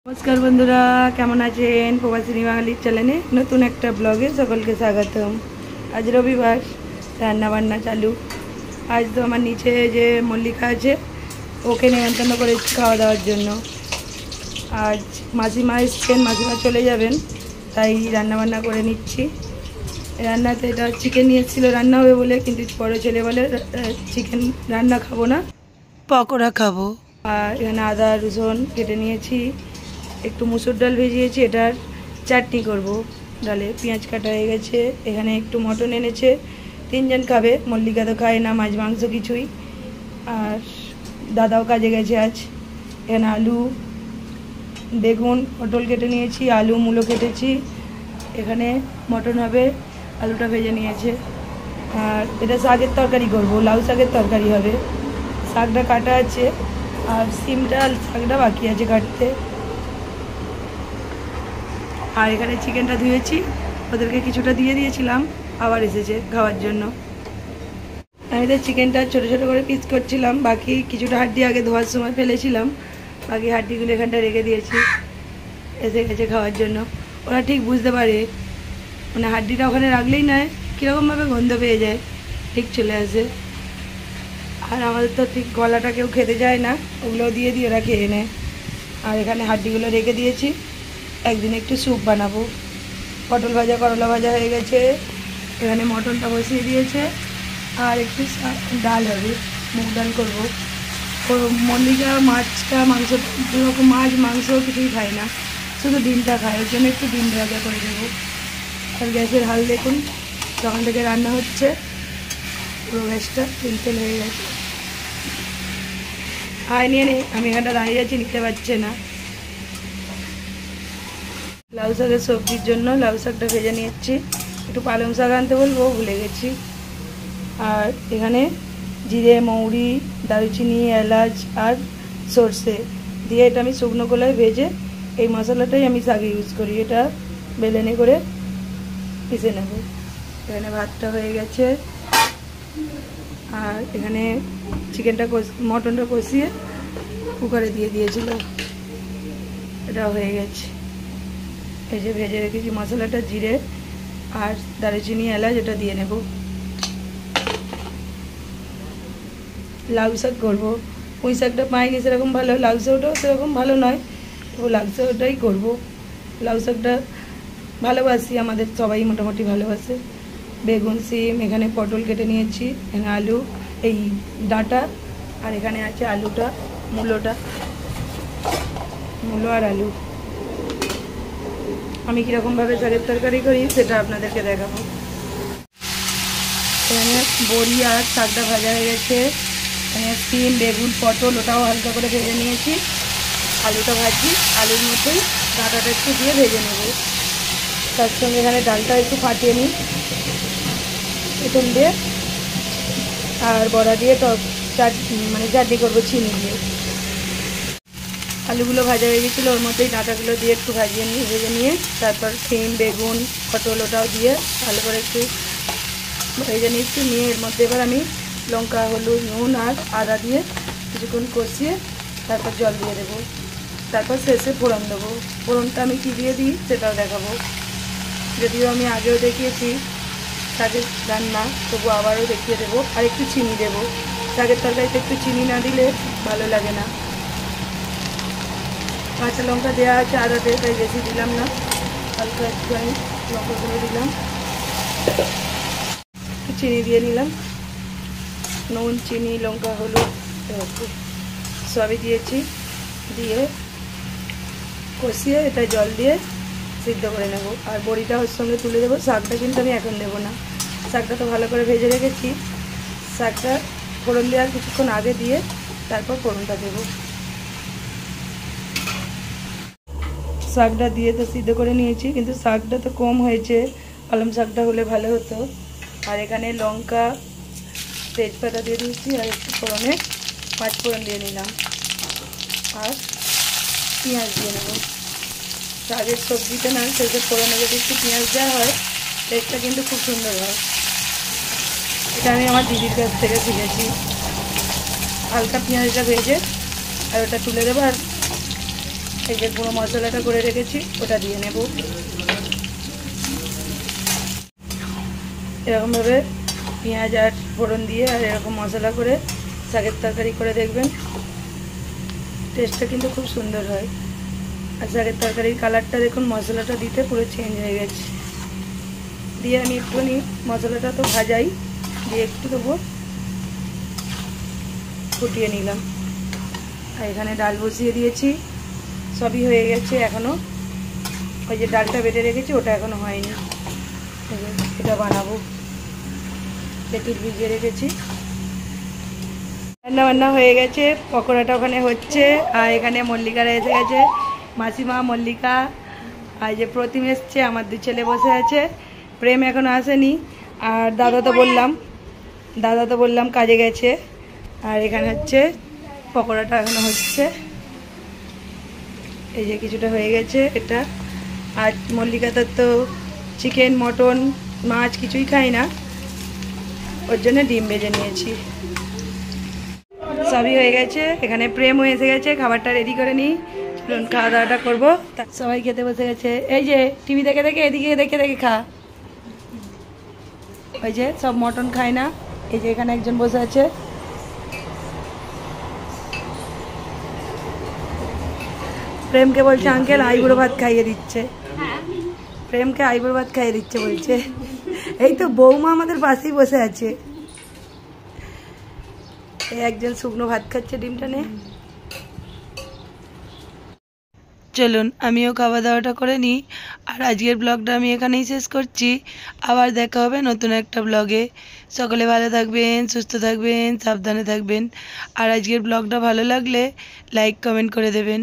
नमस्कार बंधुरा केमन आছেন প্রবাসী বাঙালির চ্যানেলে নতুন একটা ব্লগে সকলকে স্বাগতম। আজ রবিবার, রান্না বান্না চালু। আজ তো আমার নিচে যে মল্লিকা আছে ওকে নিমন্ত্রণ করেছি খাওয়া দাওয়ার জন্য। আজ মাসিমা এসছেন, মাসিমা চলে যাবেন, তাই রান্না বান্না করে নিচ্ছি। রান্নাতে এটা চিকেন নিয়েছিল রান্না হবে বলে, কিন্তু বড় ছেলে বলে চিকেন রান্না খাবো না, পকোড়া খাবো। আর এখানে আদা রসুন কেটে নিয়েছি, একটু মুসুর ডাল ভেজিয়েছি, এটার চাটনি করব। ডালে পেঁয়াজ কাটা হয়ে গেছে। এখানে একটু মটন এনেছে, 3 জন খাবে। মল্লিকা তো খায় না মাছ মাংস কিছুই, আর দাদাও কাজে গেছে আজ। এখানে আলু, বেগুন, পটল কেটে নিয়েছি, আলু মূলো কেটেছি। এখানে মটন হবে, আলুটা ভেজে নিয়েছে। আর এটা শাকের তরকারি করব, লাউ শাকের তরকারি হবে। শাকটা কাটা আছে, আর সিমটা শাকটা বাকি আছে কাটতে। আর এখানে চিকেনটা ধুয়েছি, ওদেরকে কিছুটা দিয়ে দিয়েছিলাম, আবার এসেছে খাওয়ার জন্য। আমি তো চিকেনটা ছোটো ছোটো করে পিস করছিলাম, বাকি কিছুটা হাড্ডি আগে ধোয়ার সময় ফেলেছিলাম, বাকি হাড্ডিগুলো এখানটা রেখে দিয়েছি। এসে গেছে খাওয়ার জন্য। ওরা ঠিক বুঝতে পারে, মানে হাড্ডিটা ওখানে রাখলেই নয় কীরকমভাবে গন্ধ পেয়ে যায়, ঠিক চলে আসে। আর আমাদের তো ঠিক গলাটা কেউ খেতে যায় না, ওগুলো দিয়ে দিয়ে ওরা খেয়ে নেয়। আর এখানে হাড্ডিগুলো রেখে দিয়েছি, একদিন একটু স্যুপ বানাবো। পটল ভাজা, করলা ভাজা হয়ে গেছে। এখানে মটনটা বসিয়ে দিয়েছে, আর একটু ডাল হবে, মুগ ডাল করবো। ও মল্লিকা মাছটা মাংস, মাছ মাংস কিছুই খায় না, শুধু ডিমটা খায়, ওর জন্য একটু ডিম ভাজা করে দেবো। আর গ্যাসের হাল দেখুন, তখন থেকে রান্না হচ্ছে, পুরো গ্যাসটা তেল হয়ে গেছে। আয় নিয়ে নেই, আমি এখানটা দাঁড়িয়ে আছি, নিতে পারছে না। লাউ শাকের সবজির জন্য লাউ শাকটা ভেজে নিচ্ছি। একটু পালং শাক আনতে বলবো, ভুলে গেছি। আর এখানে জিরে, মৌরি, দারুচিনি, এলাচ আর সর্ষে দিয়ে এটা আমি শুকনো কলায় ভেজে, এই মশলাটাই আমি শাকে ইউজ করি। এটা বেলেনে করে পিষে নেব। এখানে ভাতটা হয়ে গেছে, আর এখানে চিকেনটা মটনটা কষিয়ে কুকারে দিয়ে দিয়েছিল, এটা হয়ে গেছে। এই যে ভেজে রেখেছি মশলাটা, জিরে আর দারুচিনি, এলাচ, এটা দিয়ে নেব। লাউ শাক করবো, পুঁই শাকটা পাইনি সেরকম ভালো, লাউ শাকটাও সেরকম ভালো নয়, তো লাউ শাকটাই করবো। লাউ শাকটা ভালোবাসি, আমাদের সবাই মোটামুটি ভালোবাসে। বেগুন, সিম, এখানে পটল কেটে নিয়েছি, এখানে আলু, এই ডাঁটা, আর এখানে আছে আলুটা, মূলো আর আলু। আমি কীরকমভাবে শাকের তরকারি করি সেটা আপনাদেরকে দেখাবো। এখানে বড়ি আর শাকটা ভাজা হয়ে গেছে। এখানে সিম, বেগুন, পটল, ওটাও হালকা করে ভেজে নিয়েছি। আলুটা ভাজি, আলুর মধ্যেই ডাঁটাটা একটু দিয়ে ভেজে নেব। তার সঙ্গে এখানে ডালটা একটু ফাটিয়ে নিই এখান দিয়ে, আর বড়া দিয়ে চাটনি করবো চিনি দিয়ে। আলুগুলো ভাজা হয়ে গেছিলো, ওর মধ্যেই ডাঁটাগুলো দিয়ে একটু ভেজে নিয়ে তারপর সিম, বেগুন, পটল ওটাও দিয়ে ভালো করে একটু ভেজে নিচ্ছি। নিয়ে এর মধ্যে এবার আমি লঙ্কা, হলুদ, নুন আর আদা দিয়ে কিছুক্ষণ কষিয়ে তারপর জল দিয়ে দেবো। তারপর শেষে ফোড়ন দেবো। ফোড়নটা আমি কী দিয়ে দিই সেটাও দেখাবো, যদিও আমি আগেও দেখিয়েছি শাকের রান্না, তবু আবারও দেখিয়ে দেবো। আর একটু চিনি দেবো, শাকের তরকারিতে একটু চিনি না দিলে ভালো লাগে না। কাঁচা লঙ্কা দেওয়া আছে আদাতে, তাই বেশি দিলাম না, হালকা একটু আমি লঙ্কা করে দিলাম, চিনি দিয়ে নিলাম। নুন, চিনি, লঙ্কা, হলুদ সবই দিয়েছি, দিয়ে কষিয়ে এটা জল দিয়ে সিদ্ধ করে নেব। আর বড়িটা ওর সঙ্গে তুলে দেবো। শাকটা কিন্তু আমি এখন দেবো না, শাকটা তো ভালো করে ভেজে রেখেছি। শাকটা ফোড়ন দেওয়ার কিছুক্ষণ আগে দিয়ে তারপর ফোড়নটা দেবো। শাকটা দিয়ে তো সিদ্ধ করে নিয়েছি, কিন্তু শাকটা তো কম হয়েছে, পালং শাকটা হলে ভালো হতো। আর এখানে লঙ্কা, তেজপাতা দিয়ে দিয়েছি, আর একটু ফোড়নে 5 ফোড়ন দিয়ে নিলাম, আর পেঁয়াজ দিয়ে নেব। শাকের সবজিতে না সেসব ফোড়নে যদি একটু পেঁয়াজ দেওয়া হয় টেস্টটা কিন্তু খুব সুন্দর হয়। এটা আমি আমার দিদির কাছ থেকে শিখেছি। হালকা পেঁয়াজটা ভেজে আর ওটা তুলে দেবো, আর এই যে পুরো মশলাটা করে রেখেছি ওটা দিয়ে নেব। এরকমভাবে পেঁয়াজ আর ফোড়ন দিয়ে আর এরকম মশলা করে শাকের তরকারি করে দেখবেন, টেস্টটা কিন্তু খুব সুন্দর হয়। আর শাকের তরকারির কালারটা দেখুন মশলাটা দিতে পুরো চেঞ্জ হয়ে গেছে। দিয়ে আমি একটুখানি মশলাটা তো ভাজাই, দিয়ে একটু দেবো ফুটিয়ে নিলাম। আর এখানে ডাল বসিয়ে দিয়েছি, সবই হয়ে গেছে। এখনও ওই যে ডালটা বেটে রেখেছি ওটা এখনও হয়নি, এটা বানাবো। তেঁতুল ভিজিয়ে রেখেছি। রান্না বান্না হয়ে গেছে, পকোড়াটা ওখানে হচ্ছে। আর এখানে মল্লিকারা এসে গেছে, মাসিমা, মল্লিকা, আর যে প্রতিম এসছে, আমার 2 ছেলে বসে আছে। প্রেম এখনও আসেনি। আর দাদা তো বললাম কাজে গেছে। আর এখানে হচ্ছে পকোড়াটা এখনো হচ্ছে। এই যে কিছুটা হয়ে গেছে এটা। আর মল্লিকাতার তো চিকেন, মটন, মাছ কিছুই খাই না, ওর জন্য ডিম ভেজে নিয়েছি। সবই হয়ে গেছে। এখানে প্রেমও এসে গেছে, খাবারটা রেডি করে নিই, চলুন খাওয়া দাওয়াটা করবো। সবাই খেতে বসে গেছে। এই যে টিভি দেখে দেখে এদিকে দেখে দেখে খা। ওই যে সব মটন খায় না। এই যে এখানে একজন বসে আছে, প্রেমকে বলছে আঙ্কেল আইবুড়ো ভাত খাইয়ে দিচ্ছে। প্রেমকে আইবুড়ো ভাত খাইয়ে দিচ্ছে বলছে। এই তো বৌমা আমাদের পাশেই বসে আছে। এই একজন শুকনো ভাত খাচ্ছে ডিমটা নিয়ে। চলুন আমিও খাওয়া দাওয়াটা করে নিই। আর আজকের ব্লগটা আমি এখানেই শেষ করছি। আবার দেখা হবে নতুন একটা ব্লগে। সকলে ভালো থাকবেন, সুস্থ থাকবেন, সাবধানে থাকবেন। আর আজকের ব্লগটা ভালো লাগলে লাইক কমেন্ট করে দেবেন।